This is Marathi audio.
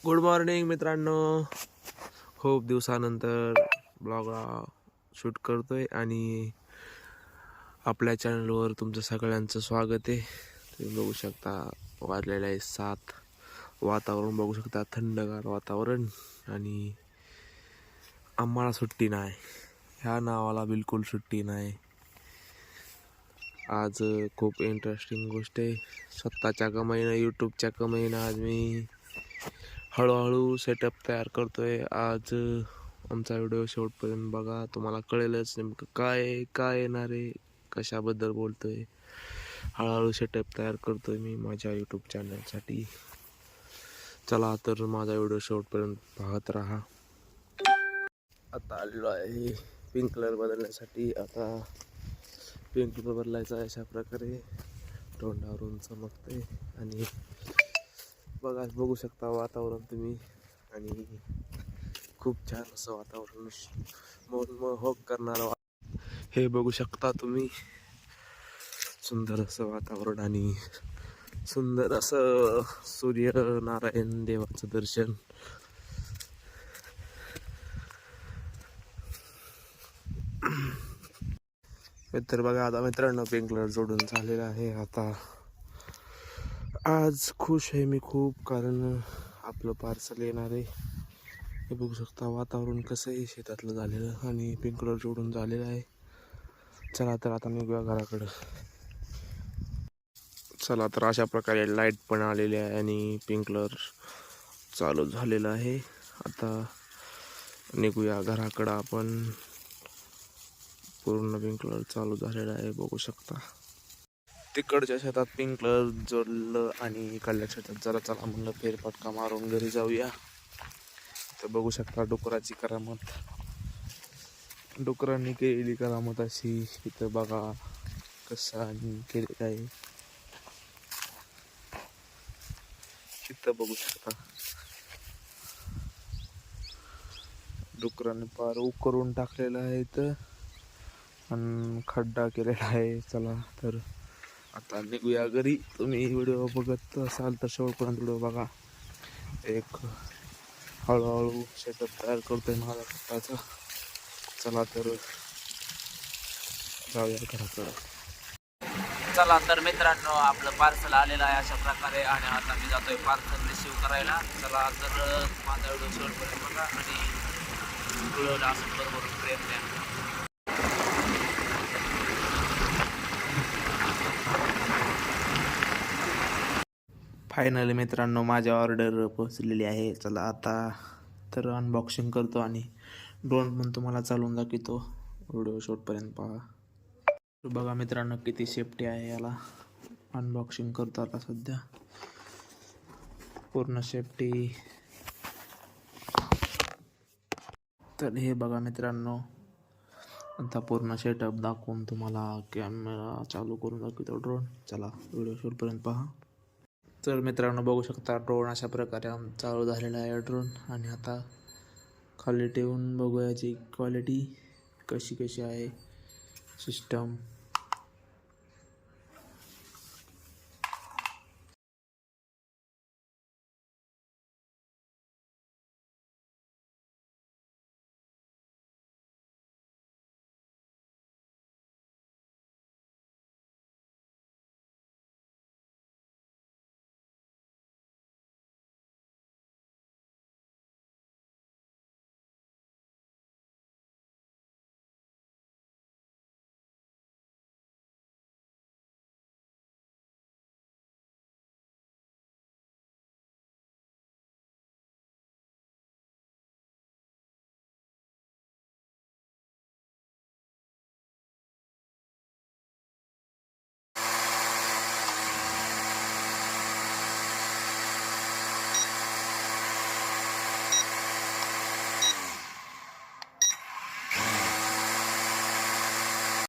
गुड मॉर्निंग मित्रांनो. खूप दिवसानंतर ब्लॉग शूट करतोय आणि आपल्या चॅनलवर तुमचं सगळ्यांचं स्वागत आहे. तुम्ही बघू शकता वाजलेलं आहे 7. वातावरण बघू शकता, थंडगार वातावरण. आणि आम्हाला सुट्टी नाही, ह्या नावाला बिलकुल सुट्टी नाही. आज खूप इंटरेस्टिंग गोष्ट आहे. स्वतःच्या कमाईनं, यूट्यूबच्या कमाईनं आज मी हळूहळू सेटअप तयार करतोय. आज आमचा व्हिडिओ शेवटपर्यंत बघा, तुम्हाला कळेलच नेमकं काय येणार आहे, कशाबद्दल बोलतोय. हळूहळू सेटअप तयार करतोय मी माझ्या यूट्यूब चॅनलसाठी. चला तर माझा व्हिडिओ शेवटपर्यंत पाहत राहा. आता आलेलो आहे पिंक कलर बदलण्यासाठी. आता पिंक कलर बदलायचा अशा प्रकारे तोंडावरून चमकते. आणि बघू शकता वातावरण तुम्ही. आणि खूप छान असं वातावरण, मनमोहक करणारं हे बघू शकता तुम्ही. सुंदर असं वातावरण आणि सुंदर असं सूर्यनारायण देवाचं दर्शन. तर बघा आता मित्रांनो, पिंक कलर जोडून झालेला आहे. आता आज खुश आहे मी खूप, कारण आपलं पार्सल येणार आहे. हे बघू शकता वातावरण कसं आहे शेतातलं झालेलं, आणि पिंक कलर जोडून झालेलं आहे. चला तर आता निघूया घराकडं. चला तर अशा प्रकारे लाईट पण आलेली आहे आणि पिंक कलर चालू झालेला आहे. आता निघूया घराकडं आपण. पूर्ण पिंक कलर चालू झालेला आहे बघू शकता. तिकडच्या शेतात पिंक कलर जोडलं आणि इकडल्या शेतात जरा चला म्हणलं फेरफटका मारून घरी जाऊया. तर बघू शकता डुकराची करामत, डुकरांनी केलेली करामत अशी. इथं बघा कसं केलेलं आहे. इथं बघू शकता डुकरांनी पार करून टाकलेलं आहे इथं आणि खड्डा केलेला आहे. चला तर आता निघूया घरी. तुम्ही व्हिडिओ बघत असाल तर शेवटपर्यंत व्हिडिओ बघा. एक हळूहळू सेटअप तयार करतोय माझा स्वतःचा. चला तर जाऊया घराकडं. चला तर मित्रांनो, आपलं पार्सल आलेलं आहे अशा प्रकारे, आणि आता मी जातोय पार्सल रिसीव करायला. चला तर माझा व्हिडिओ शेवटपर्यंत बघा आणि व्हिडिओला असं बरोबर प्रेम द्या. फायनली मित्रांनो माझी ऑर्डर पोहोचलेली आहे. चला आता तर अनबॉक्सिंग करतो आणि ड्रोन पण तुम्हाला चालवून दाखवतो. व्हिडिओ शेवटपर्यंत पहा. बघा मित्रांनो किती सेफ्टी आहे याला. अनबॉक्सिंग करतो आता सध्या. पूर्ण सेफ्टी. तर हे बघा मित्रांनो, आता पूर्ण सेटअप दाखवून तुम्हाला कॅमेरा चालू करून दाखवतो ड्रोन. चला व्हिडिओ शेवटपर्यंत पहा. तर मित्रांनो बघू शकता ड्रोन अशा प्रकारे चालू झालेला आहे ड्रोन. आणि आता खाली ठेवून बघूया याची क्वालिटी कशी आहे, सिस्टम.